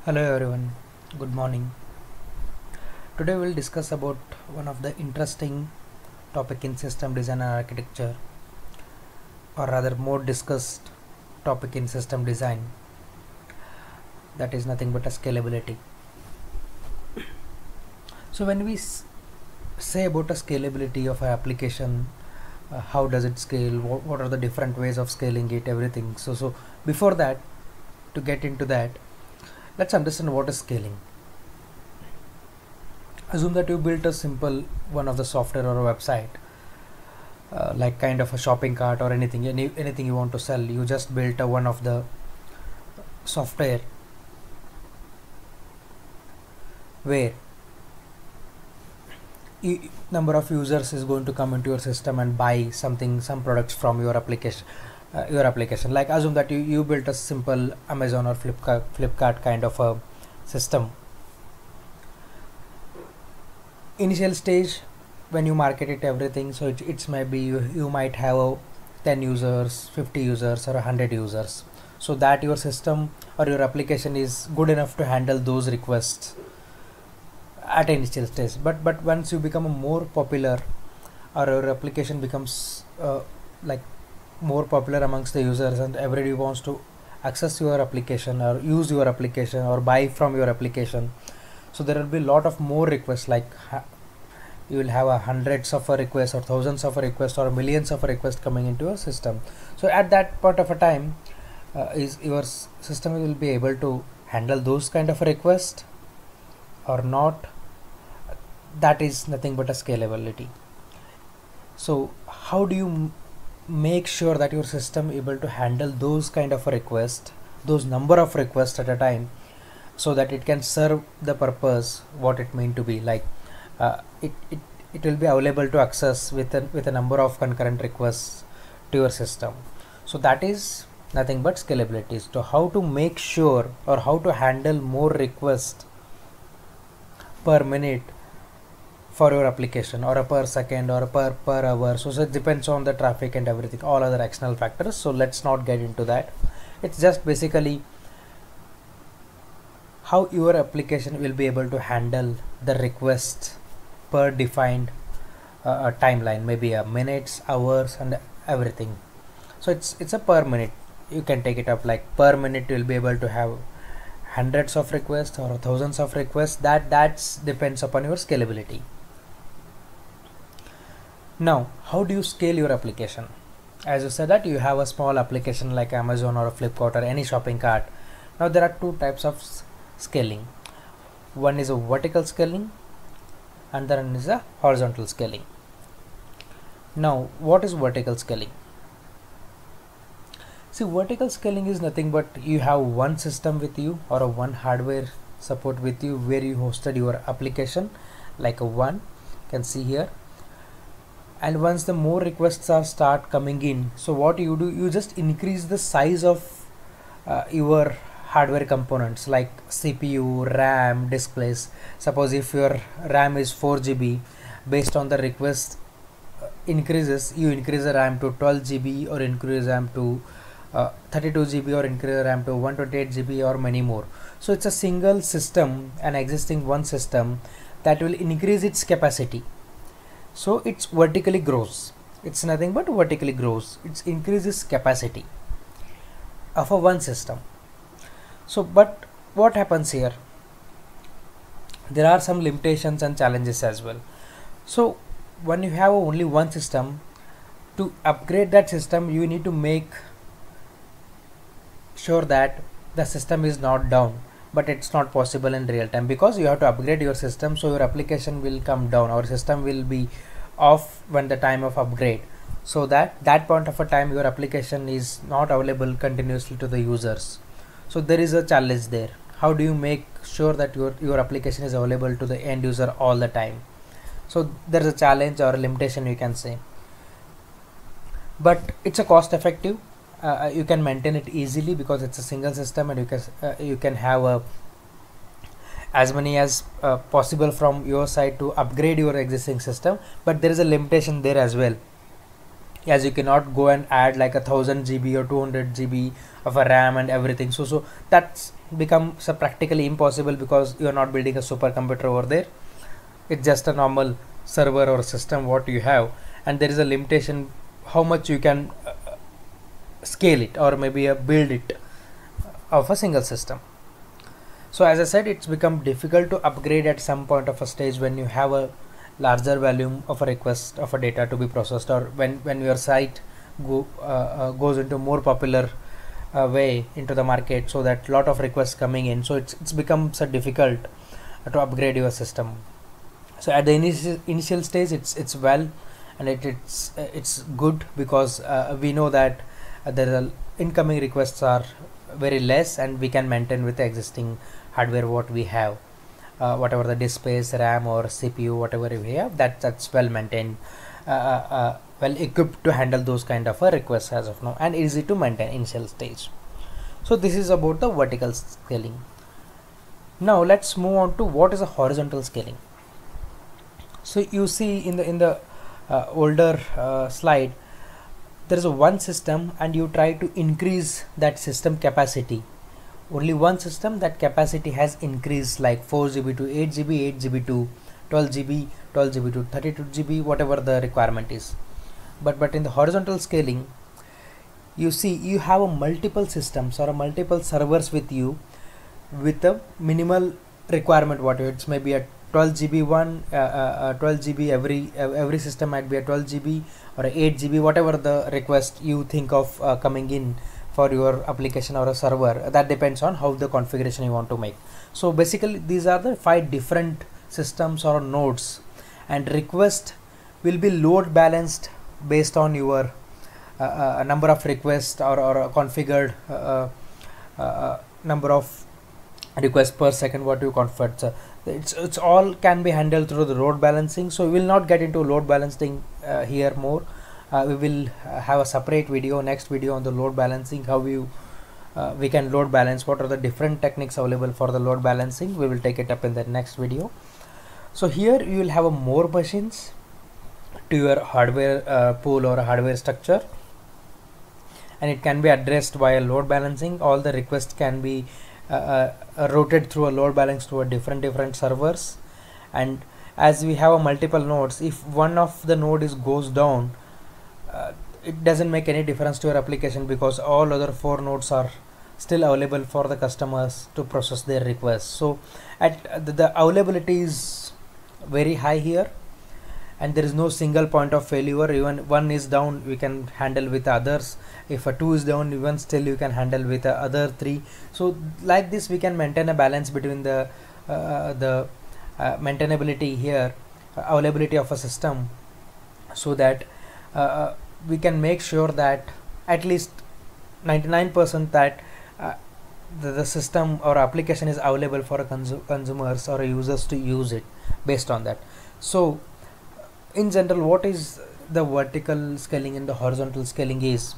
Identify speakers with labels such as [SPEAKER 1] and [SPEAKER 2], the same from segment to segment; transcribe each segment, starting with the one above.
[SPEAKER 1] Hello everyone, good morning. Today we'll discuss about one of the interesting topic in system design and architecture, or rather more discussed topic in system design, that is nothing but a scalability. So when we say about a scalability of an application, how does it scale, what are the different ways of scaling it, everything. So before that, to get into that, let's understand what is scaling. Assume that you built a simple one of the software or a website, like kind of a shopping cart or anything you want to sell. You just built a one of the software where number of users is going to come into your system and buy some products from your application. Like assume that you built a simple Amazon or Flipkart kind of a system. Initial stage, when you market it everything, so it's maybe you might have 10 users, 50 users or 100 users, so that your system or your application is good enough to handle those requests at initial stage. But once you become a more popular, or your application becomes like more popular amongst the users, and everybody wants to access your application or use your application or buy from your application, so there will be a lot of more requests, like you will have hundreds of requests or thousands of requests or millions of requests coming into your system. So at that point of a time, is your system will be able to handle those kind of requests or not? That is nothing but a scalability. So how do you make sure that your system able to handle those kind of requests, those number of requests at a time, so that it can serve the purpose what it meant to be, like it will be available to access with a number of concurrent requests to your system. So that is nothing but scalability. So how to make sure or how to handle more requests per minute for your application, or a per second, or a per hour. So it depends on the traffic and everything, all other external factors. So let's not get into that. It's just basically how your application will be able to handle the requests per defined timeline, maybe a minutes, hours and everything. So it's a per minute. You can take it up like per minute you will be able to have hundreds of requests or thousands of requests. That's depends upon your scalability. Now how do you scale your application? As you said that you have a small application like Amazon or a Flipkart or any shopping cart. Now there are two types of scaling. One is a vertical scaling and then is a horizontal scaling. Now what is vertical scaling? See, vertical scaling is nothing but you have one system with you or a one hardware support with you where you hosted your application, like a one, you can see here. And once the more requests are start coming in, so what you do, you just increase the size of your hardware components like CPU, RAM, displays. Suppose if your RAM is 4 GB, based on the request increases, you increase the RAM to 12 GB or increase RAM to 32 GB or increase RAM to 128 GB or many more. So it's a single system, an existing one system that will increase its capacity. So it's vertically grows. It's nothing but vertically grows. It increases capacity of a one system. So but what happens here? There are some limitations and challenges as well. So when you have only one system, to upgrade that system you need to make sure that the system is not down, but it's not possible in real time because you have to upgrade your system, so your application will come down, our system will be off when the time of upgrade, so that point of a time your application is not available continuously to the users. So there is a challenge there. How do you make sure that your application is available to the end user all the time? So there is a challenge or a limitation, you can say, but it's a cost effective. You can maintain it easily because it's a single system, and you can have as many as possible from your side to upgrade your existing system. But there is a limitation there as well, as you cannot go and add like 1000 GB or 200 GB of a RAM and everything. So that's becomes practically impossible because you are not building a supercomputer over there. It's just a normal server or system what you have, and there is a limitation how much you can scale it or maybe build it of a single system. So as I said, it's become difficult to upgrade at some point of a stage when you have a larger volume of a request of a data to be processed, or when your site goes into more popular way into the market, so that lot of requests coming in, so it's become so difficult to upgrade your system. So at the initial stage it's well, and it's good because we know that the incoming requests are very less, and we can maintain with the existing hardware what we have, whatever the disk space, RAM or CPU, whatever we have, that's well maintained, well equipped to handle those kind of requests as of now, and easy to maintain initial stage. So this is about the vertical scaling. Now let's move on to what is a horizontal scaling. So you see in the older slide, there is a one system and you try to increase that system capacity. Only one system, that capacity has increased like 4 GB to 8 GB, 8 GB to 12 GB, 12 GB to 32 GB, whatever the requirement is. But in the horizontal scaling, you see you have a multiple systems or a multiple servers with you with a minimal requirement, whatever it's maybe a 12 GB one, 12 GB every system might be a 12 GB or a 8 GB, whatever the request you think of coming in for your application or a server. That depends on how the configuration you want to make. So basically these are the 5 different systems or nodes, and request will be load balanced based on your number of requests or configured number of requests per second what you configured. So it's all can be handled through the load balancing. So we will not get into load balancing here more. We will have a separate video, next video, on the load balancing, how we can load balance, what are the different techniques available for the load balancing. We will take it up in the next video. So here you will have a more machines to your hardware pool or a hardware structure, and it can be addressed via load balancing. All the requests can be routed through a load balance to a different servers, and as we have a multiple nodes, if one of the node goes down, it doesn't make any difference to your application because all other 4 nodes are still available for the customers to process their requests. So at the availability is very high here, and there is no single point of failure. Even one is down, we can handle with others. If a 2 is down, even still you can handle with the other 3. So like this we can maintain a balance between the maintainability here, availability of a system, so that we can make sure that at least 99% that the system or application is available for consumers or users to use it based on that. So in general, what is the vertical scaling and the horizontal scaling is?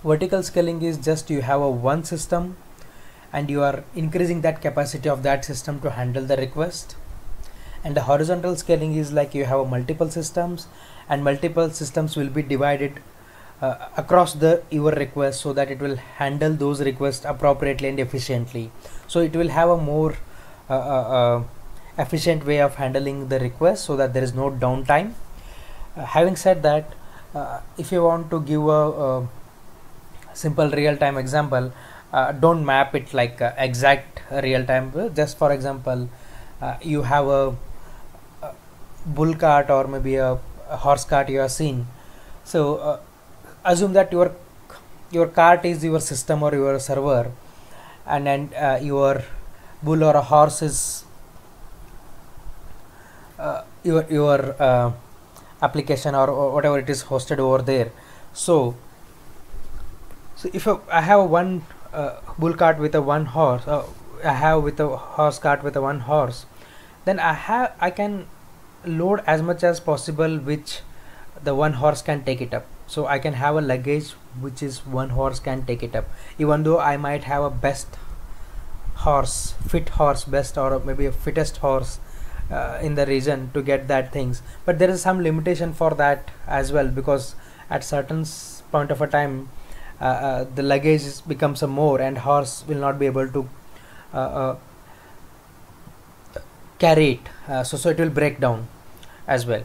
[SPEAKER 1] Vertical scaling is just you have a one system and you are increasing that capacity of that system to handle the request. And the horizontal scaling is like you have multiple systems, and multiple systems will be divided across your request, so that it will handle those requests appropriately and efficiently. So it will have a more efficient way of handling the request, so that there is no downtime. Having said that, if you want to give a simple real-time example, don't map it like exact real-time. Just for example, you have a bull cart or maybe a horse cart you have seen. So assume that your cart is your system or your server, and then your bull or a horse is your application or whatever it is hosted over there. So if I have one bull cart with a one horse, I have with a horse cart with a one horse, then I can load as much as possible which the one horse can take it up. So I can have a luggage which is one horse can take it up, even though I might have a best horse, fit horse, best or maybe a fittest horse in the region to get that things. But there is some limitation for that as well, because at certain point of a time the luggage becomes a more, and horse will not be able to uh, uh, carry it, so it will break down as well.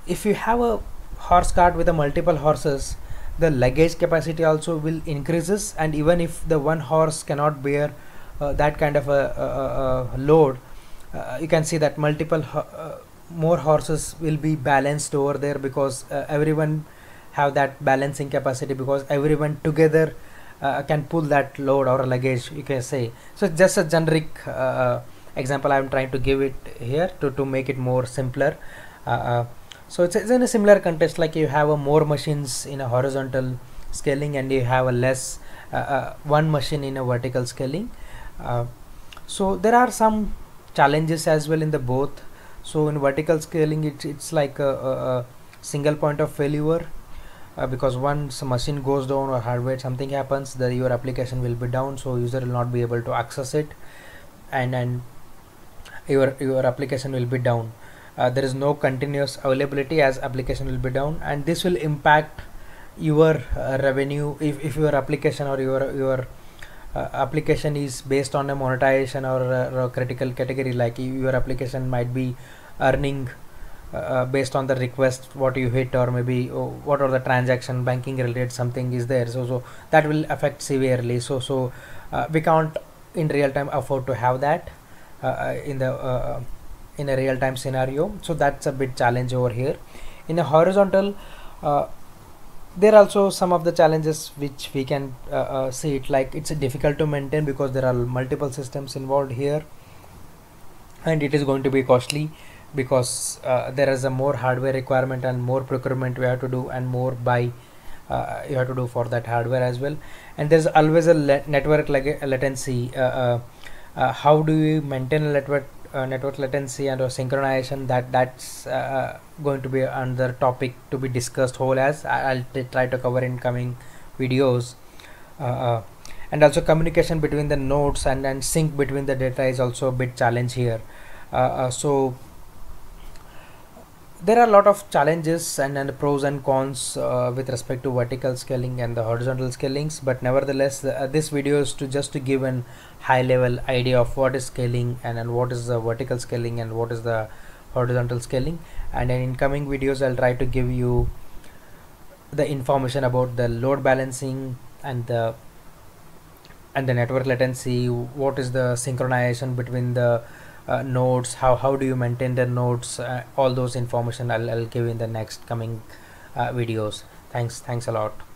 [SPEAKER 1] If you have a horse cart with a multiple horses, the luggage capacity also will increases, and even if the one horse cannot bear that kind of a load, you can see that more horses will be balanced over there, because everyone have that balancing capacity, because everyone together can pull that load or luggage, you can say. So it's just a generic example I'm trying to give it here to make it more simpler. uh, uh, so it's in a similar context, like you have a more machines in a horizontal scaling, and you have a less one machine in a vertical scaling. uh, so there are some challenges as well in the both. So in vertical scaling, it's like a single point of failure, because once a machine goes down or hardware something happens, your application will be down, so user will not be able to access it, and your application will be down. There is no continuous availability as application will be down, and this will impact your revenue if your application or your application is based on a monetization or a critical category, like your application might be earning based on the request what you hit, or maybe what are the transaction banking related something is there, so that will affect severely. So we can't in real time afford to have that in a real time scenario. So that's a bit challenge over here. In a horizontal, uh, there are also some of the challenges which we can see it, like it's difficult to maintain because there are multiple systems involved here, and it is going to be costly, because there is a more hardware requirement and more procurement we have to do, and more buy you have to do for that hardware as well. And there's always a network latency. How do you maintain a network latency and synchronization? That's going to be another topic to be discussed whole, as I'll try to cover in coming videos. uh, uh, and also communication between the nodes and sync between the data is also a bit challenge here. So there are a lot of challenges and pros and cons with respect to vertical scaling and the horizontal scalings, but nevertheless this video is to just to give an high level idea of what is scaling, and what is the vertical scaling and what is the horizontal scaling. And in coming videos I'll try to give you the information about the load balancing and the network latency, what is the synchronization between the nodes, how do you maintain the nodes, all those information I'll give in the next coming videos. Thanks a lot.